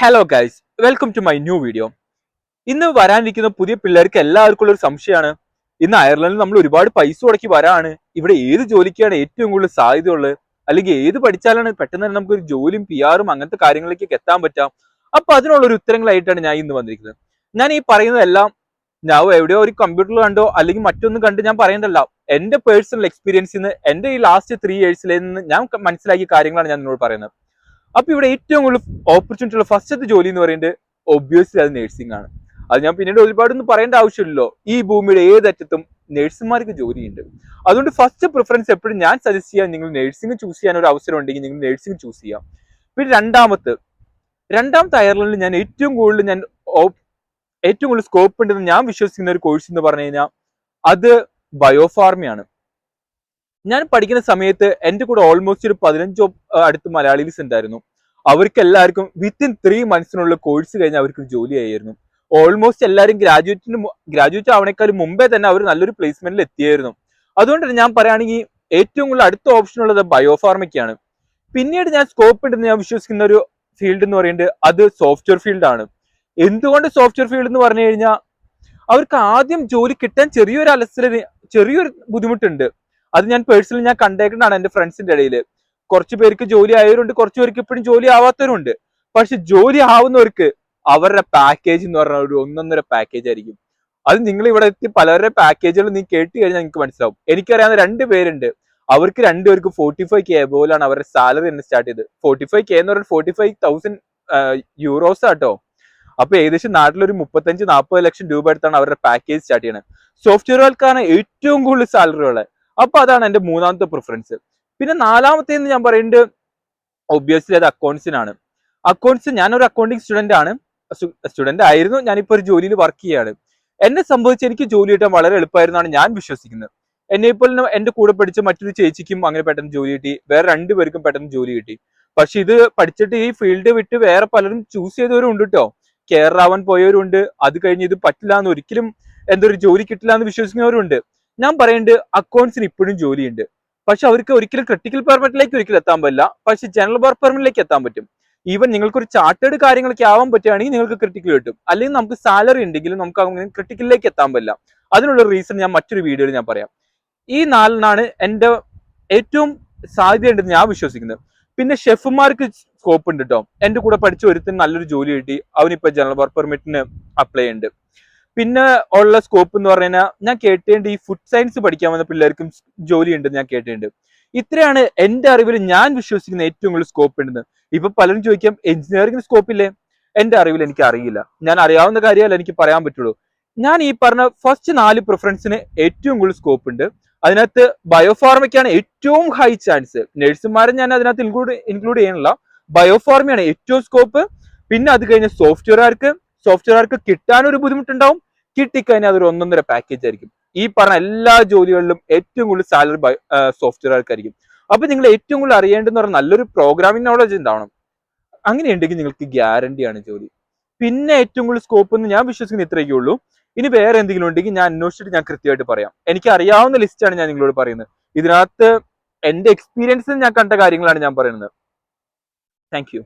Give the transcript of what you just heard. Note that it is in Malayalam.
Hello guys, welcome to my new video. ഇന്ന് വരാനിരിക്കുന്ന പുതിയ പിള്ളേർക്ക് എല്ലാവർക്കും ഉള്ള ഒരു സംശയമാണ്. ഇന്ന് അയർലൻഡിൽ നമ്മൾ ഒരുപാട് പൈസ മുടക്കി വരാണ്. ഇവിടെ ഏത് ജോലിക്കാണ് ഏറ്റവും കൂടുതൽ സാധ്യതയുള്ളത്, അല്ലെങ്കിൽ ഏത് പഠിച്ചാലാണ് പെട്ടെന്ന് തന്നെ നമുക്ക് ഒരു ജോലിയും PR അങ്ങനത്തെ കാര്യങ്ങളിലേക്ക് എത്താൻ പറ്റാം. അപ്പൊ അതിനുള്ള ഒരു ഉത്തരങ്ങളായിട്ടാണ് ഞാൻ ഇന്ന് വന്നിരിക്കുന്നത്. ഞാൻ ഈ പറയുന്നതെല്ലാം ഞാൻ എവിടെയോ ഒരു കമ്പ്യൂട്ടറിൽ കണ്ടോ അല്ലെങ്കിൽ മറ്റൊന്നും കണ്ട് ഞാൻ പറയുന്നതല്ല. എന്റെ പേഴ്സണൽ എക്സ്പീരിയൻസിൽ നിന്ന് എന്റെ ഈ ലാസ്റ്റ് 3 yearsൽ നിന്ന് ഞാൻ മനസ്സിലാക്കിയ കാര്യങ്ങളാണ് ഞാൻ നിങ്ങളോട് പറയുന്നത്. അപ്പൊ ഇവിടെ ഏറ്റവും കൂടുതൽ ഓപ്പർച്യൂണിറ്റി ഉള്ള ഫസ്റ്റത്തെ ജോലി എന്ന് പറയുന്നത് ഒബ്വിയസ്ലി അത് നഴ്സിംഗ് ആണ്. അത് ഞാൻ പിന്നീട് ഒരുപാടൊന്നും പറയേണ്ട ആവശ്യമില്ലല്ലോ. ഈ ഭൂമിയുടെ ഏതറ്റത്തും നഴ്സുമാർക്ക് ജോലിയുണ്ട്. അതുകൊണ്ട് ഫസ്റ്റ് പ്രിഫറൻസ് എപ്പോഴും ഞാൻ സജസ്റ്റ് ചെയ്യാൻ, നിങ്ങൾ നഴ്സിംഗ് ചൂസ് ചെയ്യാൻ ഒരു അവസരം ഉണ്ടെങ്കിൽ നിങ്ങൾ നഴ്സിംഗ് ചൂസ് ചെയ്യാം. പിന്നെ രണ്ടാമത്തെ അയർലൻഡിൽ ഞാൻ ഏറ്റവും കൂടുതൽ സ്കോപ്പ് ഉണ്ടെന്ന് ഞാൻ വിശ്വസിക്കുന്ന ഒരു കോഴ്സ് എന്ന് പറഞ്ഞു കഴിഞ്ഞാൽ അത് ബയോഫാർമയാണ്. ഞാൻ പഠിക്കുന്ന സമയത്ത് എന്റെ കൂടെ ഓൾമോസ്റ്റ് ഒരു 15 അടുത്ത് മലയാളീസ് ഉണ്ടായിരുന്നു. അവർക്ക് എല്ലാവർക്കും വിത്തിൻ 3 months കോഴ്സ് കഴിഞ്ഞാൽ അവർക്ക് ജോലി ആയിരുന്നു. ഓൾമോസ്റ്റ് എല്ലാവരും ഗ്രാജുവേറ്റ് ആവണേക്കാളും മുമ്പേ തന്നെ അവർ നല്ലൊരു പ്ലേസ്മെന്റിൽ എത്തിയായിരുന്നു. അതുകൊണ്ട് തന്നെ ഞാൻ പറയുകയാണെങ്കിൽ ഏറ്റവും കൂടുതൽ അടുത്ത ഓപ്ഷൻ ഉള്ളത് ബയോഫാർമയ്ക്കാണ്. പിന്നീട് ഞാൻ സ്കോപ്പ് ഉണ്ടെന്ന് ഞാൻ വിശ്വസിക്കുന്ന ഒരു ഫീൽഡ് എന്ന് പറയുന്നത് അത് സോഫ്റ്റ്വെയർ ഫീൽഡ് ആണ്. എന്തുകൊണ്ട് സോഫ്റ്റ്വെയർ ഫീൽഡ് എന്ന് പറഞ്ഞു കഴിഞ്ഞാൽ അവർക്ക് ആദ്യം ജോലി കിട്ടാൻ ചെറിയൊരു ബുദ്ധിമുട്ടുണ്ട്. അത് ഞാൻ പേഴ്സണലി കണ്ടേക്കുന്നതാണ് എന്റെ ഫ്രണ്ട്സിന്റെ ഇടയിൽ. കുറച്ച് പേർക്ക് ജോലി ആയവരുണ്ട്, കുറച്ച് പേർക്ക് ഇപ്പോഴും ജോലി ആവാത്തവരുണ്ട്. പക്ഷെ ജോലി ആവുന്നവർക്ക് അവരുടെ പാക്കേജ് എന്ന് പറഞ്ഞാൽ ഒരു ഒന്നൊന്നര പാക്കേജ് ആയിരിക്കും. അത് നിങ്ങൾ ഇവിടെ എത്തി പലരുടെ പാക്കേജുകൾ നീ കേട്ട് കഴിഞ്ഞാൽ നിങ്ങൾക്ക് മനസ്സിലാവും. എനിക്കറിയാവുന്ന 2 പേരുണ്ട്. അവർക്ക് 2 പേർക്ക് 45K പോലാണ് അവരുടെ സാലറി തന്നെ സ്റ്റാർട്ട് ചെയ്ത്. 45K എന്ന് പറഞ്ഞാൽ 45,000 euros ആട്ടോ. അപ്പൊ ഏകദേശം നാട്ടിലൊരു 35-40 ലക്ഷം രൂപ എടുത്താണ് അവരുടെ പാക്കേജ് സ്റ്റാർട്ട് ചെയ്യണത്. സോഫ്റ്റ്വെയറുകൾക്കാണ് ഏറ്റവും കൂടുതൽ സാലറി ഉള്ളത്. അപ്പൊ അതാണ് എന്റെ മൂന്നാമത്തെ പ്രിഫറൻസ്. പിന്നെ നാലാമത്തേന്ന് ഞാൻ പറയുന്നത് ഒബ്വിയസ്ലി അത് അക്കൗണ്ട്സിനാണ്. ഞാനൊരു അക്കൗണ്ടിങ് സ്റ്റുഡന്റ് ആയിരുന്നു. ഞാനിപ്പോ ഒരു ജോലിയിൽ വർക്ക് ചെയ്യാണ്. എന്നെ സംബന്ധിച്ച് എനിക്ക് ജോലി കിട്ടാൻ വളരെ എളുപ്പമായിരുന്നാണ് ഞാൻ വിശ്വസിക്കുന്നത്. ഇപ്പോൾ എന്റെ കൂടെ പഠിച്ച മറ്റൊരു ചേച്ചിക്കും അങ്ങനെ പെട്ടെന്ന് ജോലി കിട്ടി. വേറെ 2 പേർക്കും പെട്ടെന്ന് ജോലി കിട്ടി. പക്ഷെ ഇത് പഠിച്ചിട്ട് ഈ ഫീൽഡ് വിട്ട് വേറെ പലരും ചൂസ് ചെയ്തവരും ഉണ്ട് കേട്ടോ. കേരളാവൻ പോയവരുണ്ട്. അത് കഴിഞ്ഞ് ഇത് പറ്റില്ല എന്ന് ഒരിക്കലും എന്തൊരു ജോലി കിട്ടില്ല എന്ന് വിശ്വസിക്കുന്നവരുണ്ട്. ഞാൻ പറയുന്നുണ്ട് അക്കൗണ്ട്സിന് ഇപ്പോഴും ജോലിയുണ്ട്. പക്ഷെ അവർക്ക് ഒരിക്കലും ക്രിട്ടിക്കൽ പെർമിറ്റിലേക്ക് ഒരിക്കലും എത്താൻ പറ്റില്ല. പക്ഷെ ജനറൽ വർക്ക് പെർമിറ്റിലേക്ക് എത്താൻ പറ്റും. ഈവൻ നിങ്ങൾക്കൊരു ചാർട്ടേഡ് കാര്യങ്ങളൊക്കെ ആവാൻ പറ്റുകയാണെങ്കിൽ നിങ്ങൾക്ക് ക്രിട്ടിക്കൽ കിട്ടും. അല്ലെങ്കിൽ നമുക്ക് സാലറി ഉണ്ടെങ്കിലും നമുക്ക് അങ്ങനെ ക്രിട്ടിക്കലിലേക്ക് എത്താൻ പറ്റില്ല. അതിനുള്ള റീസൺ ഞാൻ മറ്റൊരു വീഡിയോയിൽ ഞാൻ പറയാം. ഈ 4 എന്റെ ഏറ്റവും സാധ്യതയുണ്ടെന്ന് ഞാൻ വിശ്വസിക്കുന്നത്. പിന്നെ ഷെഫുമാർക്ക് സ്കോപ്പ് ഉണ്ട് കേട്ടോ. എന്റെ കൂടെ പഠിച്ച ഒരുത്തിന് നല്ലൊരു ജോലി കിട്ടി. അവനിപ്പോ ജനറൽ വർക്ക് പെർമിറ്റിന് അപ്ലൈ ഉണ്ട്. പിന്നെ ഉള്ള സ്കോപ്പ് എന്ന് പറഞ്ഞാൽ ഞാൻ കേട്ടിട്ടുണ്ട് ഈ ഫുഡ് സയൻസ് പഠിക്കാൻ വന്ന പിള്ളേർക്കും ജോലി ഉണ്ടെന്ന് ഞാൻ കേട്ടിട്ടുണ്ട്. ഇത്രയാണ് എന്റെ അറിവിൽ ഞാൻ വിശ്വസിക്കുന്ന ഏറ്റവും കൂടുതൽ സ്കോപ്പ് ഉണ്ടെന്ന്. ഇപ്പൊ പലരും ചോദിക്കാം എഞ്ചിനീയറിംഗിന് സ്കോപ്പ് ഇല്ലേ? എന്റെ അറിവിൽ എനിക്ക് അറിയില്ല. ഞാൻ അറിയാവുന്ന കാര്യമല്ല എനിക്ക് പറയാൻ പറ്റുള്ളൂ. ഞാൻ ഈ പറഞ്ഞ ഫസ്റ്റ് 4 പ്രിഫറൻസിന് ഏറ്റവും കൂടുതൽ സ്കോപ്പ് ഉണ്ട്. അതിനകത്ത് ബയോഫാർമയ്ക്കാണ് ഏറ്റവും ഹൈ ചാൻസ്. നഴ്സുമാരെ ഞാൻ അതിനകത്ത് ഇൻക്ലൂഡ് ചെയ്യണില്ല. ബയോഫാർമയാണ് ഏറ്റവും സ്കോപ്പ്. പിന്നെ അത് കഴിഞ്ഞ സോഫ്റ്റ്വെയർക്ക് കിട്ടാനൊരു ബുദ്ധിമുട്ടുണ്ടാവും. കിട്ടിക്കഴിഞ്ഞാൽ അതൊരു ഒന്നൊന്നര പാക്കേജ് ആയിരിക്കും. ഈ പറഞ്ഞ എല്ലാ ജോലികളിലും ഏറ്റവും കൂടുതൽ സാലറി സോഫ്റ്റ്വെയർക്കായിരിക്കും. അപ്പൊ നിങ്ങൾ ഏറ്റവും കൂടുതൽ അറിയേണ്ടതെന്ന് പറഞ്ഞാൽ നല്ലൊരു പ്രോഗ്രാമിംഗ് നോളജ് ഉണ്ടാവണം. അങ്ങനെയുണ്ടെങ്കിൽ നിങ്ങൾക്ക് ഗ്യാരണ്ടിയാണ് ജോലി. പിന്നെ ഏറ്റവും കൂടുതൽ സ്കോപ്പ് എന്ന് ഞാൻ വിശ്വസിക്കുന്ന ഇത്രയൊക്കെ ഉള്ളൂ. ഇനി വേറെ എന്തെങ്കിലും ഉണ്ടെങ്കിൽ ഞാൻ അന്വേഷിച്ചിട്ട് ഞാൻ കൃത്യമായിട്ട് പറയാം. എനിക്ക് അറിയാവുന്ന ലിസ്റ്റാണ് ഞാൻ നിങ്ങളോട് പറയുന്നത്. ഇതിനകത്ത് എന്റെ എക്സ്പീരിയൻസിൽ ഞാൻ കണ്ട കാര്യങ്ങളാണ് ഞാൻ പറയുന്നത്. Thank you.